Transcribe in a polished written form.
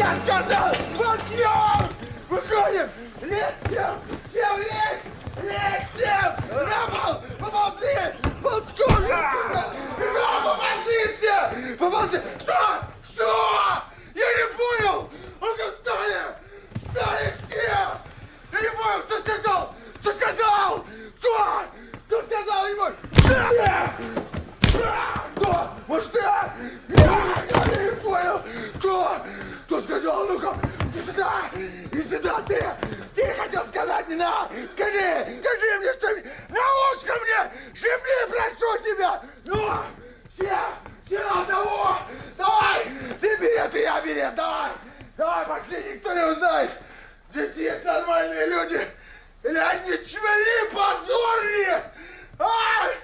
Я сказал, подъем! Выходим! Лезь всем! Всем лезь! Лезь всем! На пол! Поползли! Ползком! Ребята, поползли все! Поползли! Что? Что? Я не понял! Ну-ка встали! Встали все! Я не понял, кто сказал? Кто сказал? Кто? Кто сказал? Я не понял! Кто? Может, я? Я не понял! Кто? Кто сказал? Ну-ка! Иди сюда! Иди сюда, ты! Ты хотел сказать мне, на! Скажи мне что-нибудь! На ушко мне! Шепни, прошу тебя! Ну! Все на одного! Давай! Ты билет, и я билет! Давай! Давай, пошли, никто не узнает! Здесь есть нормальные люди! Или они чмели позорные! Ай!